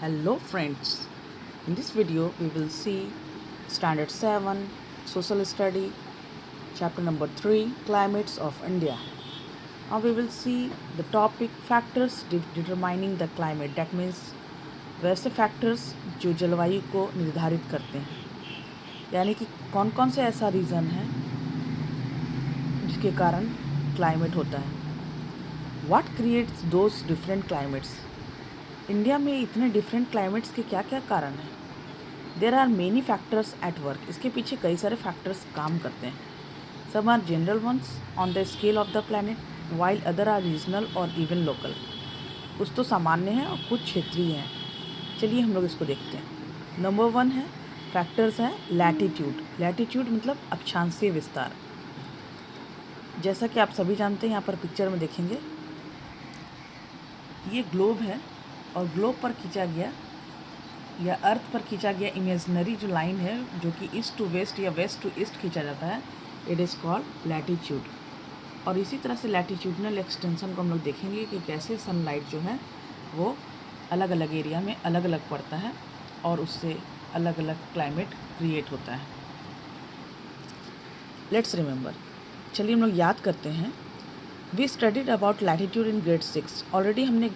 Hello friends, in this video we will see Standard 7 Social Study chapter number 3 Climates of India. Now we will see the topic factors determining the climate, that means वैसे factors जो जलवायु को निर्धारित करते हैं, यानी कि कौन कौन से ऐसा रीज़न है जिसके कारण क्लाइमेट होता है. What creates those different climates? India में इतने डिफरेंट क्लाइमेट्स के क्या क्या कारण हैं. There are many factors at work. इसके पीछे कई सारे फैक्टर्स काम करते हैं. Some are general ones on the scale of the planet while other are regional और इवन लोकल. कुछ तो सामान्य हैं और कुछ क्षेत्रीय हैं. चलिए हम लोग इसको देखते हैं. नंबर 1 है फैक्टर्स हैं लैटिट्यूड. लैटिट्यूड मतलब अक्षांशीय विस्तार. जैसा कि आप सभी जानते हैं, यहाँ पर पिक्चर में देखेंगे ये ग्लोब है और ग्लोब पर खींचा गया या अर्थ पर खींचा गया इमेजनरी जो लाइन है जो कि ईस्ट टू वेस्ट या वेस्ट टू ईस्ट खींचा जाता है, इट इज़ कॉल्ड लैटिट्यूड. और इसी तरह से लैटिट्यूडनल एक्सटेंशन को हम लोग देखेंगे कि कैसे सनलाइट जो है वो अलग अलग एरिया में अलग अलग पड़ता है और उससे अलग अलग क्लाइमेट क्रिएट होता है. लेट्स रिमेंबर, चलिए हम लोग याद करते हैं. We studied about latitude in grade 6. Already हमने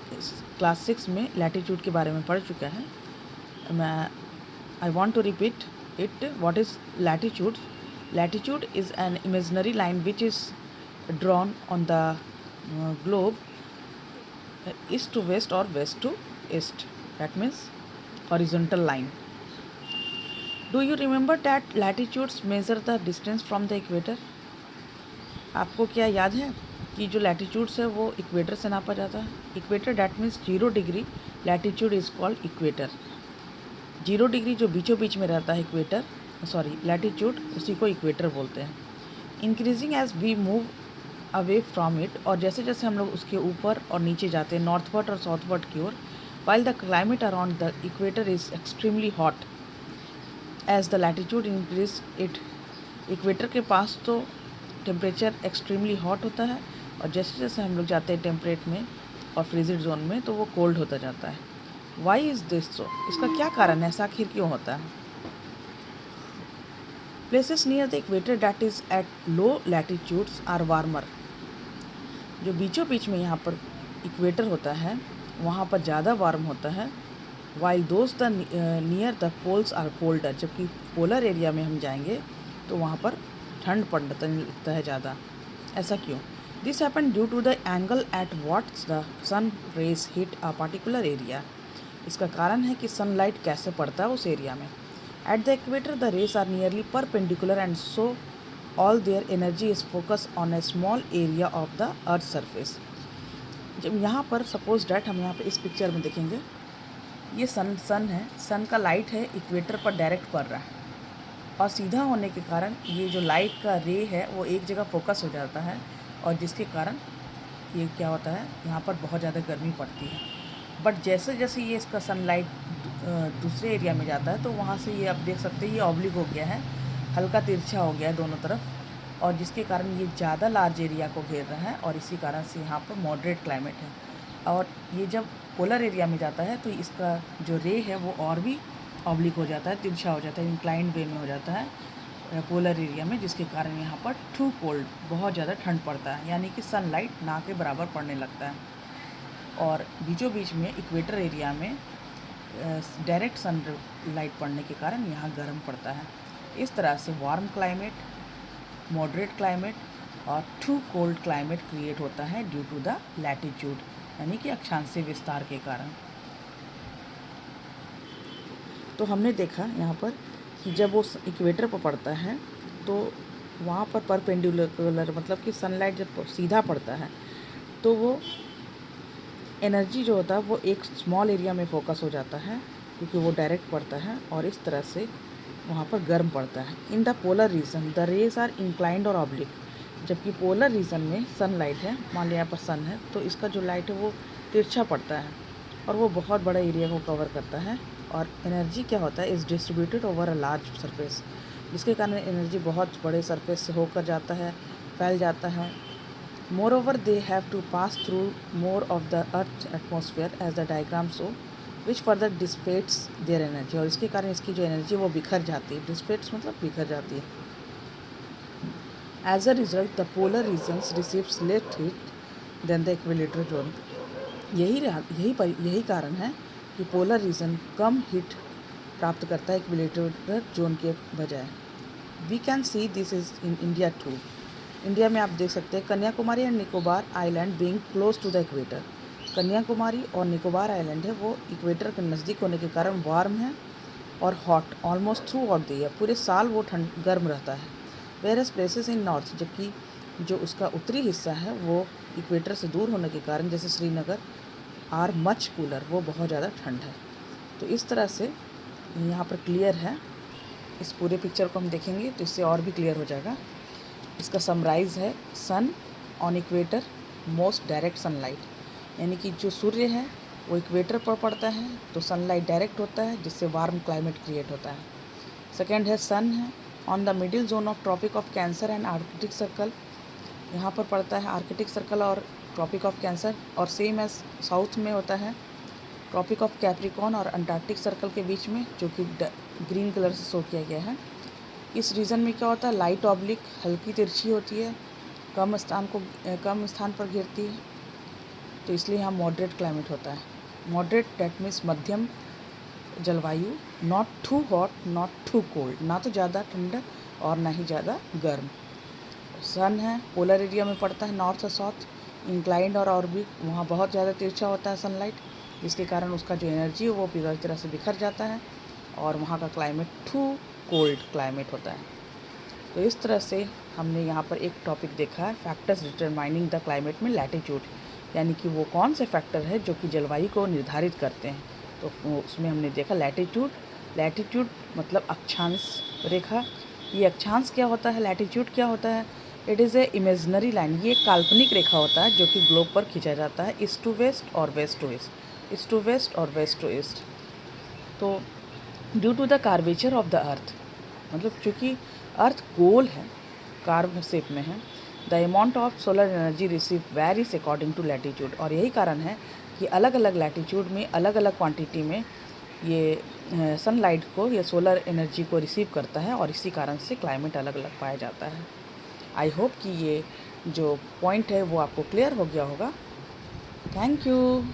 क्लास 6 में लैटिट्यूड के बारे में पढ़ चुका है. मैं I want to repeat it. What is latitude? Latitude is an imaginary line which is drawn on the globe east to west और west to east. That means horizontal line. Do you remember that latitudes measure the distance from the equator? आपको क्या याद है कि जो latitudes है वो equator से नापा जाता है. Equator that means 0 degree. Latitude is called equator. 0 degree जो बीचों बीच में रहता है इक्वेटर, सॉरी लैटिट्यूड, उसी को इक्वेटर बोलते हैं. Increasing as we move away from it. और जैसे जैसे हम लोग उसके ऊपर और नीचे जाते हैं नॉर्थवर्ड और साउथवर्ड की ओर, while the climate around the equator is extremely hot as the latitude increase it. Equator के पास तो टेम्परेचर एक्सट्रीमली हॉट होता है और जैसे जैसे हम लोग जाते हैं टेम्परेट में और फ्रीजिड जोन में तो वो कोल्ड होता जाता है. Why is this so? इसका क्या कारण है, ऐसा आखिर क्यों होता है? Places near the equator that is at low latitudes are warmer. जो बीचों बीच में यहाँ पर इक्वेटर होता है वहाँ पर ज़्यादा वार्म होता है. While those the near the poles are colder. जबकि पोलर एरिया में हम जाएंगे तो वहाँ पर ठंड पड़ता है ज़्यादा. ऐसा क्यों? This happen due to the angle at what's the sun rays hit a particular area. इसका कारण है कि सनलाइट कैसे पड़ता है उस एरिया में. At the equator the rays are nearly perpendicular and so all their energy is focus on a small area of the earth surface. जब यहाँ पर सपोज डैट हम यहाँ पर इस पिक्चर में देखेंगे, ये सन है. सन का लाइट है इक्वेटर पर डायरेक्ट पड़ रहा है और सीधा होने के कारण ये जो लाइट का रे है वो एक जगह फोकस हो जाता है और जिसके कारण ये क्या होता है, यहाँ पर बहुत ज़्यादा गर्मी पड़ती है. बट जैसे जैसे ये इसका सनलाइट दूसरे एरिया में जाता है तो वहाँ से ये आप देख सकते हैं ये ऑब्लिक हो गया है, हल्का तिरछा हो गया है दोनों तरफ और जिसके कारण ये ज़्यादा लार्ज एरिया को घेर रहा है और इसी कारण से यहाँ पर मॉडरेट क्लाइमेट है. और ये जब पोलर एरिया में जाता है तो इसका जो रे है वो और भी ऑब्लिक हो जाता है, तिरछा हो जाता है, इंक्लाइंड वे में हो जाता है पोलर एरिया में, जिसके कारण यहाँ पर टू कोल्ड, बहुत ज़्यादा ठंड पड़ता है, यानी कि सनलाइट ना के बराबर पड़ने लगता है. और बीचों बीच में इक्वेटर एरिया में डायरेक्ट सनलाइट पड़ने के कारण यहाँ गर्म पड़ता है. इस तरह से वार्म क्लाइमेट, मॉडरेट क्लाइमेट और टू कोल्ड क्लाइमेट क्रिएट होता है ड्यू टू द लैटिट्यूड, यानी कि अक्षांशीय विस्तार के कारण. तो हमने देखा यहाँ पर कि जब वो इक्वेटर पर पड़ता है तो वहाँ पर परपेंडिकुलर मतलब कि सनलाइट जब सीधा पड़ता है तो वो एनर्जी जो होता है वो एक स्मॉल एरिया में फोकस हो जाता है क्योंकि वो डायरेक्ट पड़ता है और इस तरह से वहाँ पर गर्म पड़ता है. In the polar region the rays are inclined और ऑब्लिक. जबकि पोलर रीजन में सनलाइट है, मान लिया यहाँ पर सन है, तो इसका जो लाइट है वो तिरछा पड़ता है और वो बहुत बड़ा एरिया को कवर करता है और एनर्जी क्या होता है is distributed over a large surface, जिसके कारण एनर्जी बहुत बड़े सरफेस से होकर जाता है, फैल जाता है. Moreover they have to pass through more of the earth atmosphere as the diagram show. Which further dissipates their energy, और इसके कारण इसकी जो एनर्जी वो बिखर जाती है। डिस्पेट्स मतलब बिखर जाती है। As a result the polar regions receives less heat than the equilibrium zone. यही कारण है कि पोलर रीजन कम हीट प्राप्त करता है इक्विलिब्रियम जोन के बजाय। We can see this is in India too. India में आप देख सकते हैं Kanyakumari and Nicobar island being close to the equator. Kanyakumari और निकोबार आइलैंड है वो इक्वेटर के नज़दीक होने के कारण वार्म है और hot almost through out the year, पूरे साल वो ठंड गर्म रहता है। वेरियस प्लेसेस इन नॉर्थ, जबकि जो उसका उत्तरी हिस्सा है वो इक्वेटर से दूर होने के कारण जैसे श्रीनगर आर मच कूलर, वो बहुत ज़्यादा ठंड है। तो इस तरह से यहाँ पर क्लियर है। इस पूरे पिक्चर को हम देखेंगे तो इससे और भी क्लियर हो जाएगा। इसका समराइज़ है sun on equator most direct sunlight, यानी कि जो सूर्य है वो इक्वेटर पर पड़ता है तो सनलाइट डायरेक्ट होता है जिससे वार्म क्लाइमेट क्रिएट होता है। सेकेंड है सन है on the middle zone of tropic of cancer and arctic circle, यहाँ पर पड़ता है आर्कटिक सर्कल और ट्रॉपिक ऑफ कैंसर, और सेम एज साउथ में होता है ट्रॉपिक ऑफ कैप्रिकॉर्न और अंटार्कटिक सर्कल के बीच में, जो कि ग्रीन कलर से शो किया गया है। इस रीजन में क्या होता है, लाइट ऑब्लिक हल्की तिरछी होती है, कम स्थान पर गिरती है, तो इसलिए यहाँ मॉडरेट क्लाइमेट होता है। मॉडरेट डेट मीन्स मध्यम जलवायु, not too hot not too cold, ना तो ज़्यादा ठंडा और ना ही ज़्यादा गर्म। सन है पोलर एरिया में पड़ता है, नॉर्थ और साउथ इंक्लाइंड और ऑर्बिट, वहाँ बहुत ज़्यादा तिरछा होता है सनलाइट, जिसके कारण उसका जो एनर्जी है वो पूरी तरह से बिखर जाता है और वहाँ का क्लाइमेट टू कोल्ड क्लाइमेट होता है। तो इस तरह से हमने यहाँ पर एक टॉपिक देखा है, फैक्टर्स डिटरमाइनिंग द क्लाइमेट में लैटिट्यूड, यानी कि वो कौन से फैक्टर है जो कि जलवायु को निर्धारित करते हैं। तो उसमें हमने देखा लैटिट्यूड मतलब अक्षांश रेखा। ये अक्षांश क्या होता है, लैटिट्यूड क्या होता है, it is a imaginary line, ये एक काल्पनिक रेखा होता है जो कि ग्लोब पर खींचा जाता है ईस्ट टू वेस्ट और west to east, east to west और वेस्ट टू ईस्ट। तो due to the curvature of the earth, मतलब चूँकि अर्थ गोल है, कार्व शेप में है, the amount of solar energy receive varies according to latitude, और यही कारण है कि अलग अलग लैटिट्यूड में अलग अलग क्वांटिटी में ये सनलाइट को या सोलर एनर्जी को रिसीव करता है, और इसी कारण से क्लाइमेट अलग अलग पाया जाता है। आई होप कि ये जो पॉइंट है वो आपको क्लियर हो गया होगा। Thank you.